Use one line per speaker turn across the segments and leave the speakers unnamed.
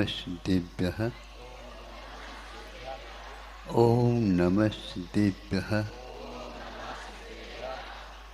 नमस्तेभ्यः। ओम नमस्तेभ्यः।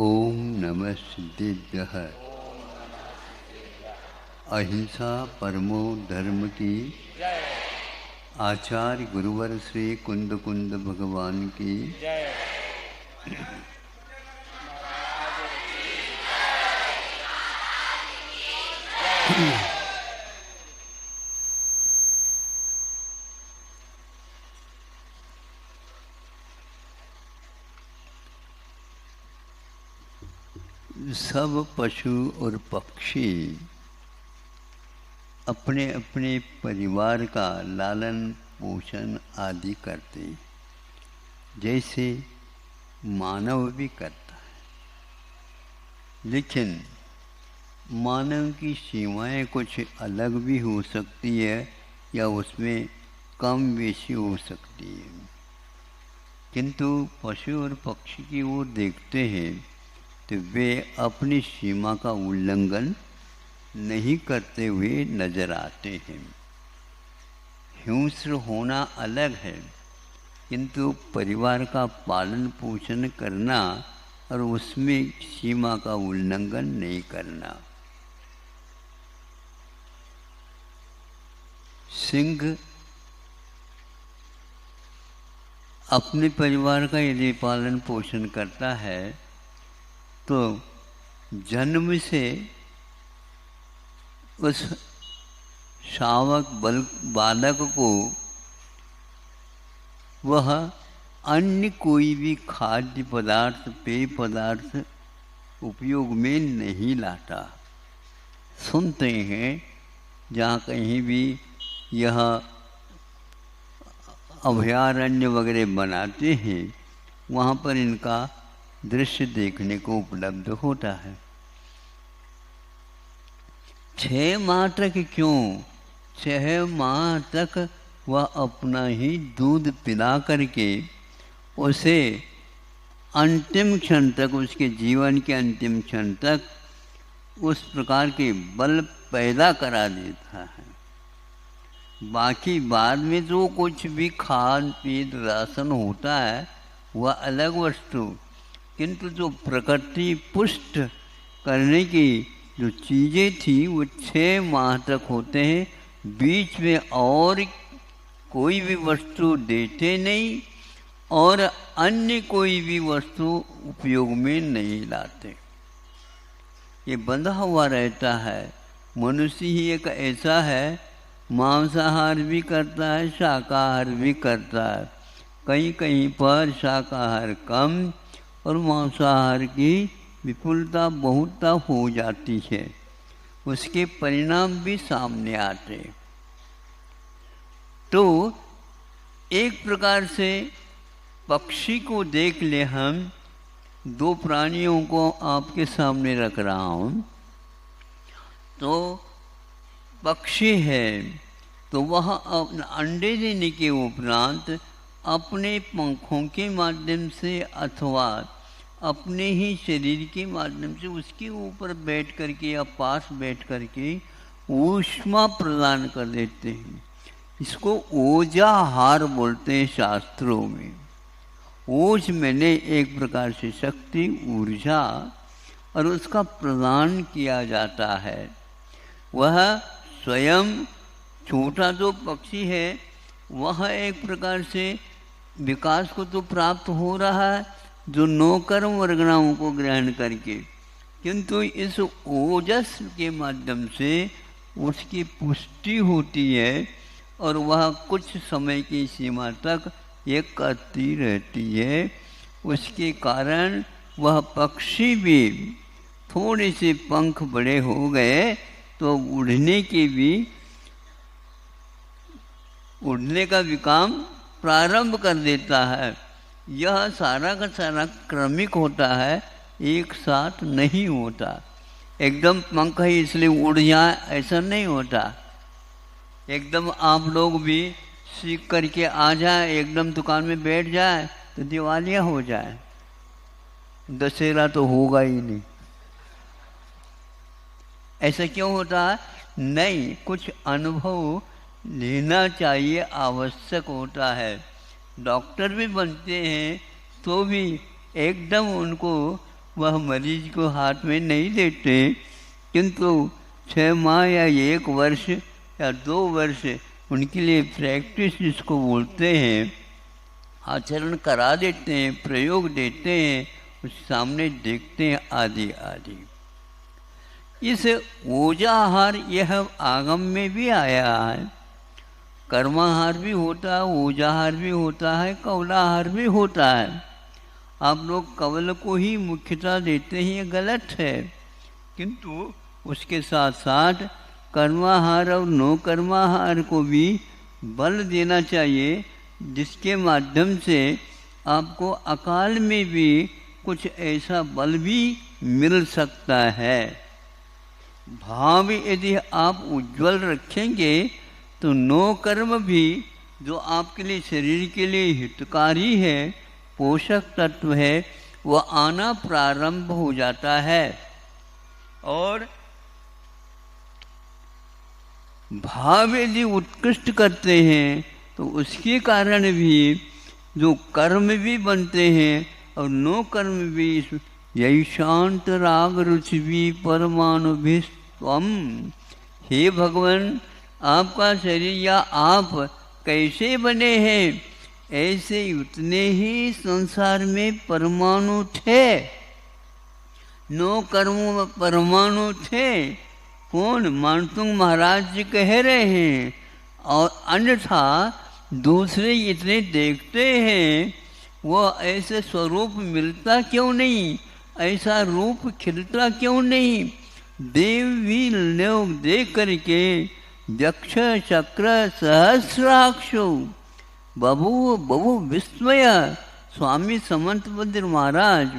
ओम नमस्तेभ्यः। अहिंसा परमो धर्म की, आचार्य गुरुवर श्री कुंद कुंद भगवान की जय। सब पशु और पक्षी अपने अपने परिवार का लालन पोषण आदि करते हैं, जैसे मानव भी करता है। लेकिन मानव की सीमाएं कुछ अलग भी हो सकती है या उसमें कम बेशी हो सकती है, किंतु पशु और पक्षी की ओर देखते हैं तो वे अपनी सीमा का उल्लंघन नहीं करते हुए नजर आते हैं। हिंस्र होना अलग है, किंतु परिवार का पालन पोषण करना और उसमें सीमा का उल्लंघन नहीं करना। सिंह अपने परिवार का यदि पालन पोषण करता है तो जन्म से उस शावक बालक को वह अन्य कोई भी खाद्य पदार्थ पेय पदार्थ उपयोग में नहीं लाता। सुनते हैं जहाँ कहीं भी यह अभयारण्य वगैरह बनाते हैं, वहाँ पर इनका दृश्य देखने को उपलब्ध होता है। 6 माह तक क्यों, 6 माह तक वह अपना ही दूध पिला करके उसे अंतिम क्षण तक, उसके जीवन के अंतिम क्षण तक उस प्रकार के बल पैदा करा देता है। बाकी बाद में जो कुछ भी खान पीन राशन होता है वह अलग वस्तु, किंतु जो प्रकृति पुष्ट करने की जो चीज़ें थी वो 6 माह तक होते हैं। बीच में और कोई भी वस्तु देते नहीं और अन्य कोई भी वस्तु उपयोग में नहीं लाते। ये बंधा हुआ रहता है। मनुष्य ही एक ऐसा है, मांसाहार भी करता है, शाकाहार भी करता है। कहीं कहीं पर शाकाहार कम और मांसाहार की विपुलता बहुलता हो जाती है। उसके परिणाम भी सामने आते। तो एक प्रकार से पक्षी को देख ले, हम 2 प्राणियों को आपके सामने रख रहा हूँ। तो पक्षी है तो वह अंडे देने के उपरांत अपने पंखों के माध्यम से अथवा अपने ही शरीर के माध्यम से उसके ऊपर बैठ करके या पास बैठ करके ऊष्मा प्रदान कर देते हैं। इसको ओजाहार बोलते हैं शास्त्रों में। ओज मैंने एक प्रकार से शक्ति, ऊर्जा, और उसका प्रदान किया जाता है। वह स्वयं छोटा जो पक्षी है वह एक प्रकार से विकास को तो प्राप्त हो रहा है जो नौकर्म वर्गणाओं को ग्रहण करके, किंतु इस ओजस के माध्यम से उसकी पुष्टि होती है और वह कुछ समय की सीमा तक ये करती रहती है। उसके कारण वह पक्षी भी थोड़े से पंख बड़े हो गए तो उड़ने का भी काम प्रारंभ कर देता है। यह सारा का सारा क्रमिक होता है, एक साथ नहीं होता। एकदम पंख ही इसलिए उड़ जाए ऐसा नहीं होता। एकदम आप लोग भी सीख करके आ जाए, एकदम दुकान में बैठ जाए तो दिवालिया हो जाए, दशहरा तो होगा ही नहीं। ऐसा क्यों होता है? नहीं, कुछ अनुभव लेना चाहिए, आवश्यक होता है। डॉक्टर भी बनते हैं तो भी एकदम उनको वह मरीज को हाथ में नहीं देते, किंतु 6 माह या 1 वर्ष या 2 वर्ष उनके लिए प्रैक्टिस जिसको बोलते हैं, आचरण करा देते हैं, प्रयोग देते हैं, उस सामने देखते हैं, आदि आदि। इस ओजाहार यह आगम में भी आया है। कर्माहार भी होता है, ओजाहार भी होता है, कवलाहार भी होता है। आप लोग कवल को ही मुख्यता देते हैं, ये गलत है। किंतु उसके साथ साथ कर्माहार और नो कर्माहार को भी बल देना चाहिए, जिसके माध्यम से आपको अकाल में भी कुछ ऐसा बल भी मिल सकता है। भाव यदि आप उज्ज्वल रखेंगे तो नो कर्म भी, जो आपके लिए शरीर के लिए हितकारी है, पोषक तत्व है, वह आना प्रारंभ हो जाता है। और भाव यदि उत्कृष्ट करते हैं तो उसके कारण भी जो कर्म भी बनते हैं और नो कर्म भी, यही शांत राग रुचि भी परमाणुभिस्त्वम। हे भगवान, आपका शरीर या आप कैसे बने हैं, ऐसे उतने ही संसार में परमाणु थे। नो कर्म परमाणु थे। कौन? मानतुंग महाराज जी कह रहे हैं। और अन्यथा दूसरे इतने देखते हैं, वो ऐसे स्वरूप मिलता क्यों नहीं, ऐसा रूप खिलता क्यों नहीं? देव भी लोग देख करके यक्ष चक्र सहस्राक्षो बभू बहु विस्मय। स्वामी समंत बद्र महाराज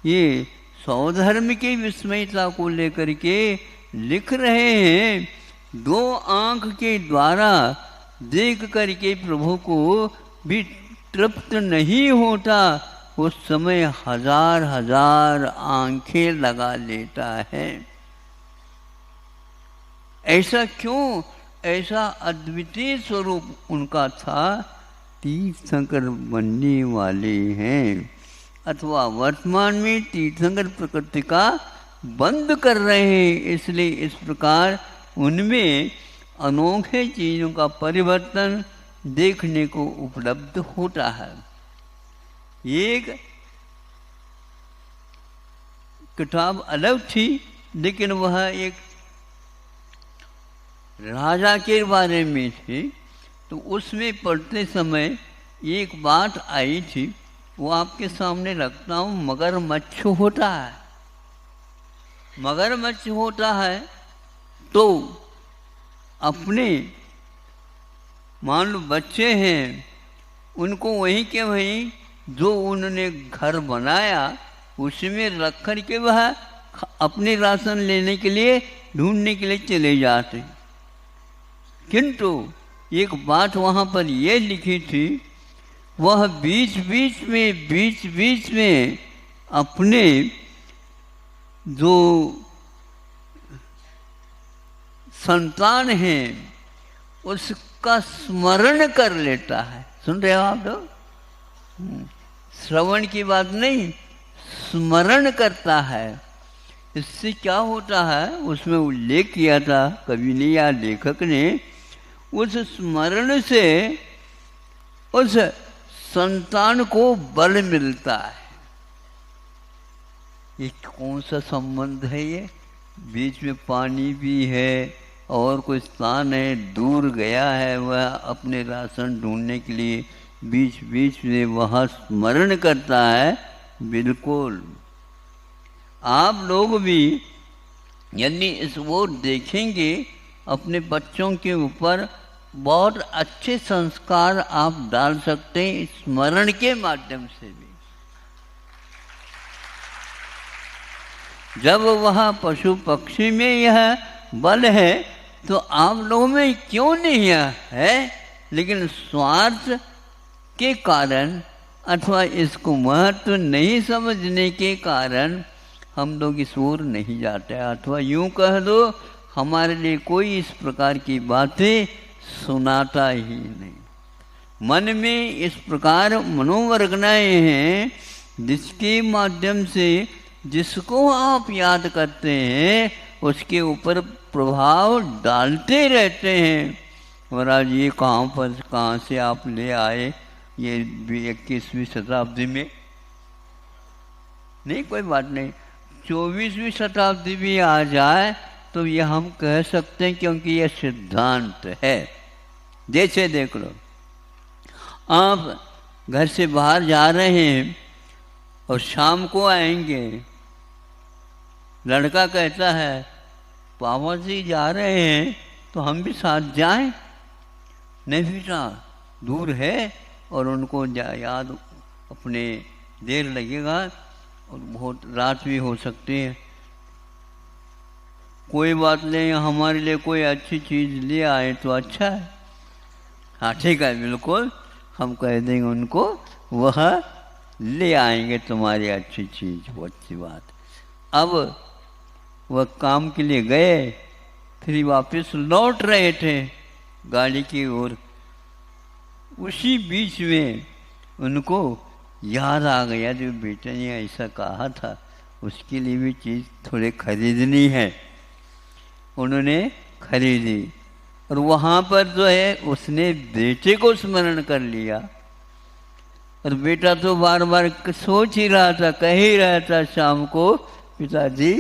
ये सौधर्म की विस्मयता को लेकर के लिख रहे हैं। 2 आंख के द्वारा देख करके प्रभु को भी तृप्त नहीं होता, उस समय हजार हजार आंखें लगा लेता है। ऐसा क्यों? ऐसा अद्वितीय स्वरूप उनका था। तीर्थंकर बनने वाले हैं अथवा वर्तमान में तीर्थंकर प्रकृति का बंद कर रहे हैं, इसलिए इस प्रकार उनमें अनोखे चीज़ों का परिवर्तन देखने को उपलब्ध होता है। एक किताब अलग थी, लेकिन वह एक राजा के बारे में थी, तो उसमें पढ़ते समय एक बात आई थी, वो आपके सामने रखता हूँ। मगरमच्छ होता है, मगरमच्छ होता है तो अपने मान लो बच्चे हैं, उनको वहीं के वहीं जो उन्होंने घर बनाया उसमें रख कर के वह अपने राशन लेने के लिए ढूंढने के लिए चले जाते। किंतु एक बात वहाँ पर ये लिखी थी, वह बीच बीच में अपने जो संतान हैं उसका स्मरण कर लेता है। सुन रहे हो आप लोग? श्रवण की बात नहीं, स्मरण करता है। इससे क्या होता है, उसमें उल्लेख किया था कवि ने या लेखक ने, उस स्मरण से उस संतान को बल मिलता है। ये कौन सा संबंध है? ये बीच में पानी भी है और कोई स्थान है, दूर गया है वह अपने राशन ढूंढने के लिए, बीच बीच में वह स्मरण करता है। बिल्कुल आप लोग भी यदि इस वो देखेंगे अपने बच्चों के ऊपर, बहुत अच्छे संस्कार आप डाल सकते हैं स्मरण के माध्यम से भी। जब वह पशु पक्षी में यह बल है तो आप लोगों में क्यों नहीं है? लेकिन स्वार्थ के कारण अथवा इसको महत्व नहीं समझने के कारण हम लोग इस ओर नहीं जाते, अथवा यूं कह दो हमारे लिए कोई इस प्रकार की बातें सुनाता ही नहीं। मन में इस प्रकार मनोवरगनाएं हैं जिसके माध्यम से जिसको आप याद करते हैं उसके ऊपर प्रभाव डालते रहते हैं। महाराज ये कहाँ से आप ले आए ये 21वीं शताब्दी में? नहीं, कोई बात नहीं, 24वीं शताब्दी भी आ जाए तो ये हम कह सकते हैं, क्योंकि ये सिद्धांत है। जैसे देख लो, आप घर से बाहर जा रहे हैं और शाम को आएंगे, लड़का कहता है पापा जी जा रहे हैं तो हम भी साथ जाएं? नहीं बेटा, दूर है और उनको याद अपने देर लगेगा और बहुत रात भी हो सकती है। कोई बात नहीं, हमारे लिए कोई अच्छी चीज़ ले आए तो अच्छा है। हाँ ठीक है, बिल्कुल, हम कह देंगे उनको, वह ले आएंगे तुम्हारी अच्छी चीज़, वो अच्छी बात। अब वह काम के लिए गए, फिर वापस लौट रहे थे गाड़ी की ओर। उसी बीच में उनको याद आ गया जो बेटे ने ऐसा कहा था, उसके लिए भी चीज़ थोड़े खरीदनी है। उन्होंने खरीदी और वहाँ पर जो है उसने बेटे को स्मरण कर लिया। और बेटा तो बार बार सोच ही रहा था, कह ही रहा था शाम को, पिताजी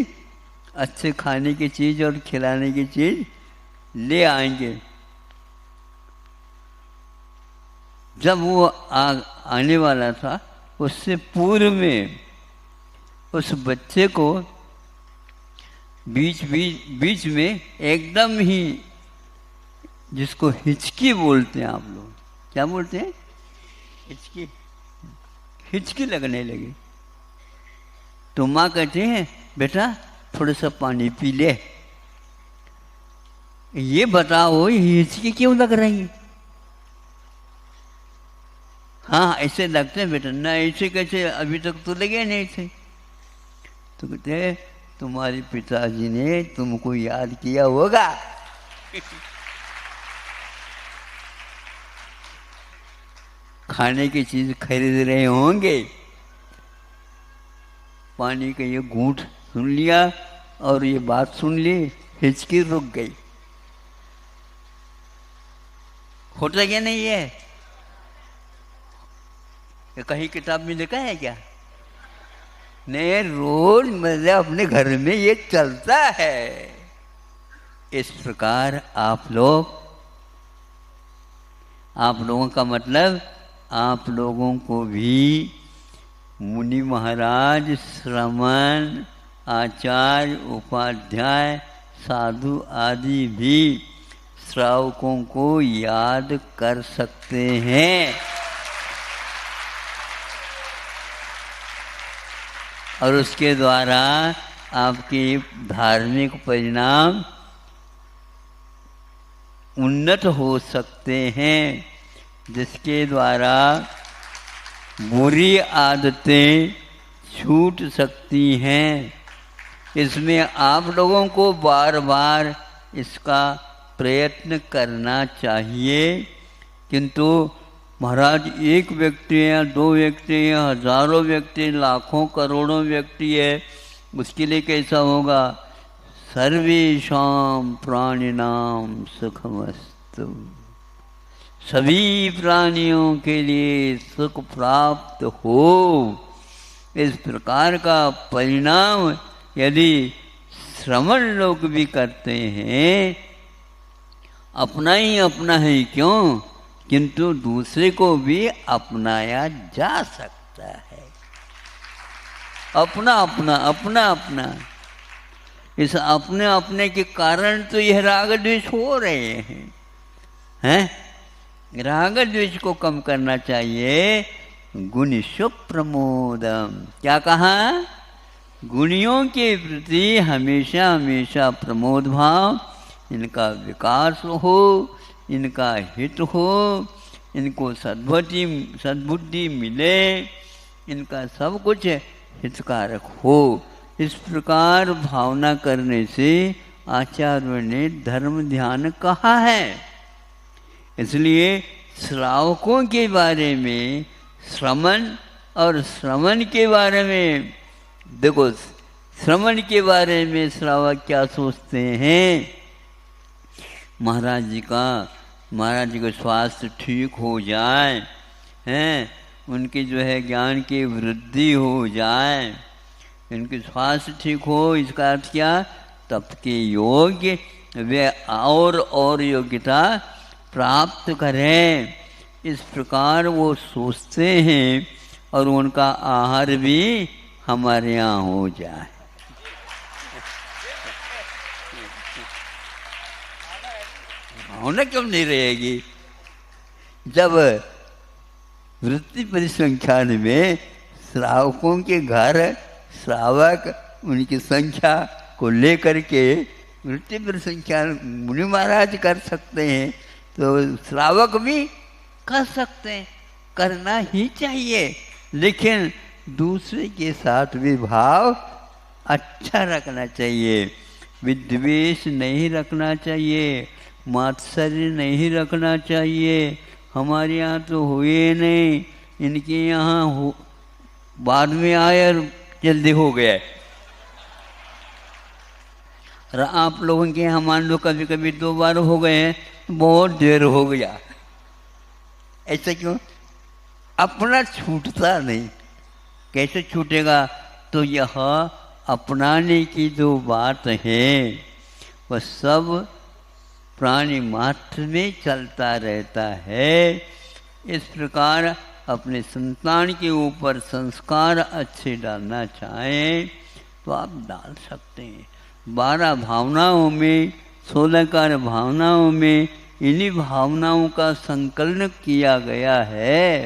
अच्छे खाने की चीज़ और खिलाने की चीज़ ले आएंगे। जब वो आने वाला था, उससे पूर्व में उस बच्चे को बीच में एकदम ही, जिसको हिचकी बोलते हैं आप लोग, क्या बोलते हैं? हिचकी लगने लगी। तो माँ कहती है बेटा थोड़ा सा पानी पी ले। ये बताओ ये हिचकी क्यों लग रही है? हाँ ऐसे लगते हैं बेटा। ना ऐसे कैसे, अभी तक तो लगे नहीं थे। तो कहते तुम्हारे पिताजी ने तुमको याद किया होगा। खाने की चीज खरीद रहे होंगे, पानी का ये घूंट सुन लिया और ये बात सुन ली, हिचकी रुक गई। होता क्या नहीं है? ये कहीं किताब में लिखा है क्या? नहीं, रोज मतलब अपने घर में ये चलता है। इस प्रकार आप लोगों का मतलब, आप लोगों को भी मुनि महाराज, श्रमण, आचार्य, उपाध्याय, साधु आदि भी श्रावकों को याद कर सकते हैं और उसके द्वारा आपके धार्मिक परिणाम उन्नत हो सकते हैं, जिसके द्वारा बुरी आदतें छूट सकती हैं। इसमें आप लोगों को बार बार इसका प्रयत्न करना चाहिए। किंतु महाराज एक व्यक्ति है, दो व्यक्ति हैं, हजारों व्यक्ति, लाखों करोड़ों व्यक्ति है, उसके लिए कैसा होगा? सर्वेषां प्राणिनां सुखमस्तु, सभी प्राणियों के लिए सुख प्राप्त हो। इस प्रकार का परिणाम यदि श्रमण लोग भी करते हैं, अपना ही क्यों, किंतु दूसरे को भी अपनाया जा सकता है। अपना अपना इस अपने के कारण तो यह राग द्वेष हो रहे हैं। राग द्वेष को कम करना चाहिए। गुणेषु प्रमोदम, क्या कहा? गुणियों के प्रति हमेशा प्रमोद भाव, इनका विकास हो, इनका हित हो, इनको सद्बुद्धि मिले, इनका सब कुछ हितकारक हो। इस प्रकार भावना करने से आचार्यों ने धर्म ध्यान कहा है। इसलिए श्रावकों के बारे में श्रमण और श्रवण के बारे में देखो, श्रवण के बारे में श्रावक क्या सोचते हैं, महाराज जी का स्वास्थ्य ठीक हो जाए, हैं, उनके जो है ज्ञान की वृद्धि हो जाए, उनके स्वास्थ्य ठीक हो, इसका अर्थ क्या, तप के योग्य वे और योग्यता प्राप्त करें, इस प्रकार वो सोचते हैं और उनका आहार भी हमारे यहाँ हो जाए। होना क्यों नहीं रहेगी, जब वृत्ति परिसंख्यान में श्रावकों के घर श्रावक उनकी संख्या को लेकर के वृत्ति परिसंख्यान मुनि महाराज कर सकते हैं, तो श्रावक भी कर सकते हैं, करना ही चाहिए, लेकिन दूसरे के साथ भी भाव अच्छा रखना चाहिए, विद्वेष नहीं रखना चाहिए, मात्सर्य नहीं रखना चाहिए। हमारे यहाँ तो हुए नहीं, इनके यहाँ बाद में आए और जल्दी हो गया। और आप लोगों के यहाँ मान लो कभी कभी 2 बार हो गए हैं, बहुत देर हो गया। ऐसा क्यों, अपना छूटता नहीं। कैसे छूटेगा, तो यह अपनाने की जो बात है वह सब प्राणी मात्र में चलता रहता है। इस प्रकार अपने संतान के ऊपर संस्कार अच्छे डालना चाहें तो आप डाल सकते हैं। 12 भावनाओं में 16 कार भावनाओं में इन्हीं भावनाओं का संकलन किया गया है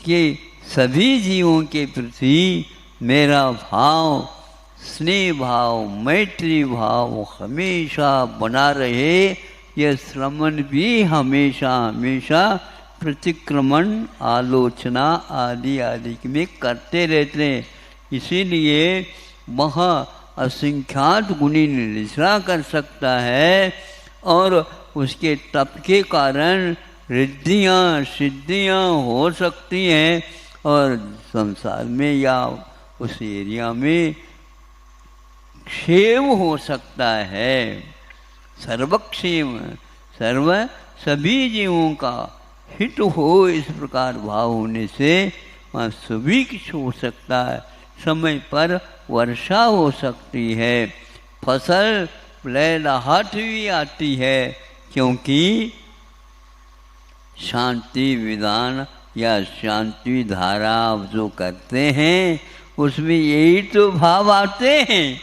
कि सभी जीवों के प्रति मेरा भाव, स्नेह भाव, मैत्री भाव हमेशा बना रहे। यह श्रमण भी हमेशा हमेशा प्रतिक्रमण, आलोचना आदि आदि में करते रहते हैं। इसीलिए वह असंख्यात गुणी निर्देशना कर सकता है और उसके तप के कारण रिद्धियाँ सिद्धियाँ हो सकती हैं और संसार में या उस एरिया में क्षेम हो सकता है। सर्वक्षेम, सभी जीवों का हित हो, इस प्रकार भाव होने से वहाँ सभी कुछ हो सकता है। समय पर वर्षा हो सकती है, फसल लहलहाट भी आती है, क्योंकि शांति विधान या शांति धारा जो करते हैं उसमें यही तो भाव आते हैं।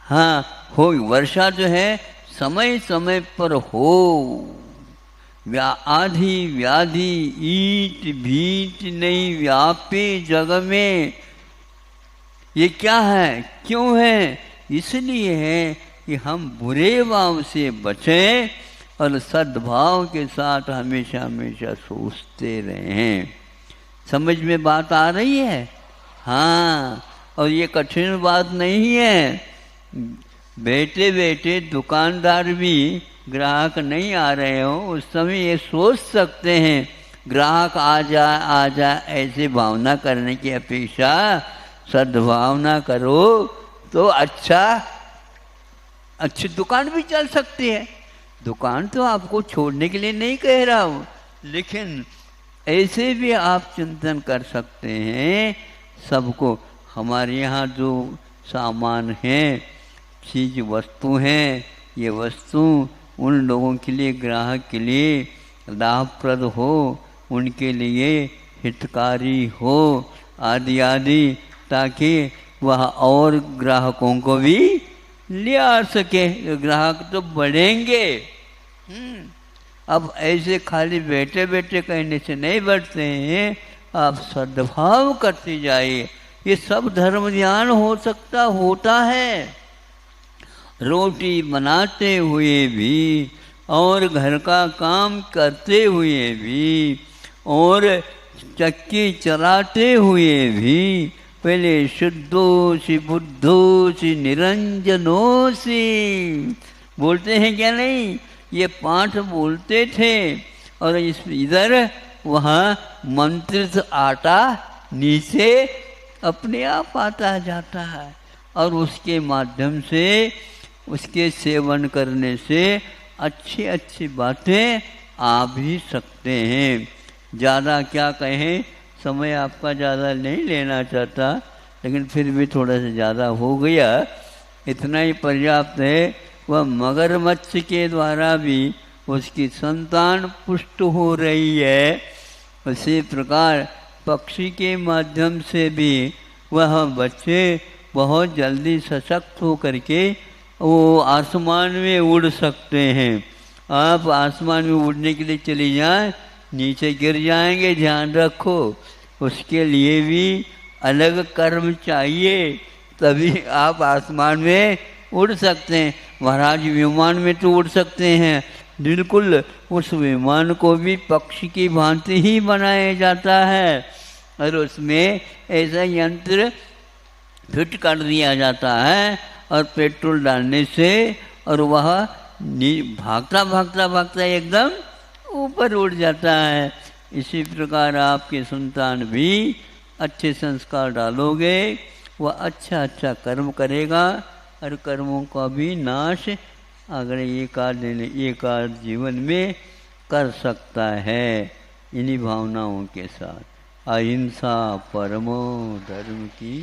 हाँ, हो वर्षा जो है समय समय पर हो, आधी व्याधि ईट भीट नहीं व्यापे जग में। ये क्या है, क्यों है, इसलिए है कि हम बुरे भाव से बचें और सद्भाव के साथ हमेशा हमेशा सोचते रहें। समझ में बात आ रही है? हाँ, और ये कठिन बात नहीं है। बैठे बैठे दुकानदार भी ग्राहक नहीं आ रहे हो उस समय ये सोच सकते हैं ग्राहक आ जा, ऐसे भावना करने की अपेक्षा सद्भावना करो तो अच्छी दुकान भी चल सकती है। दुकान तो आपको छोड़ने के लिए नहीं कह रहा हूँ, लेकिन ऐसे भी आप चिंतन कर सकते हैं। सबको हमारे यहाँ जो सामान है, चीज वस्तु हैं, ये वस्तु उन लोगों के लिए, ग्राहक के लिए लाभप्रद हो, उनके लिए हितकारी हो आदि आदि, ताकि वह और ग्राहकों को भी ले आ सके। ग्राहक तो बढ़ेंगे। अब ऐसे खाली बैठे बैठे कहने से नहीं बढ़ते हैं, आप सद्भाव करते जाइए। ये सब धर्म ज्ञान हो सकता होता है। रोटी बनाते हुए भी और घर का काम करते हुए भी और चक्की चलाते हुए भी पहले शुद्धोसी बुद्धोसी निरंजनोसी बोलते हैं क्या नहीं? ये पाठ बोलते थे और इधर वहाँ मंत्रित आटा नीचे अपने आप आता जाता है और उसके माध्यम से उसके सेवन करने से अच्छी अच्छी बातें आ भी सकते हैं। ज़्यादा क्या कहें, समय आपका ज़्यादा नहीं लेना चाहता, लेकिन फिर भी थोड़ा सा ज़्यादा हो गया, इतना ही पर्याप्त है। वह मगरमच्छ के द्वारा भी उसकी संतान पुष्ट हो रही है, उसी प्रकार पक्षी के माध्यम से भी वह बच्चे बहुत जल्दी सशक्त हो करके वो आसमान में उड़ सकते हैं। आप आसमान में उड़ने के लिए चले जाएं, नीचे गिर जाएंगे, ध्यान रखो। उसके लिए भी अलग कर्म चाहिए, तभी आप आसमान में उड़ सकते हैं। महाराज विमान में तो उड़ सकते हैं, बिल्कुल उस विमान को भी पक्षी की भांति ही बनाया जाता है और उसमें ऐसा यंत्र फिट कर दिया जाता है और पेट्रोल डालने से और वह भागता भागता भागता एकदम ऊपर उड़ जाता है। इसी प्रकार आपके संतान भी अच्छे संस्कार डालोगे, वह अच्छा अच्छा कर्म करेगा और कर्मों का भी नाश अगर एकाध जीवन में कर सकता है। इन्हीं भावनाओं के साथ अहिंसा परमो धर्म की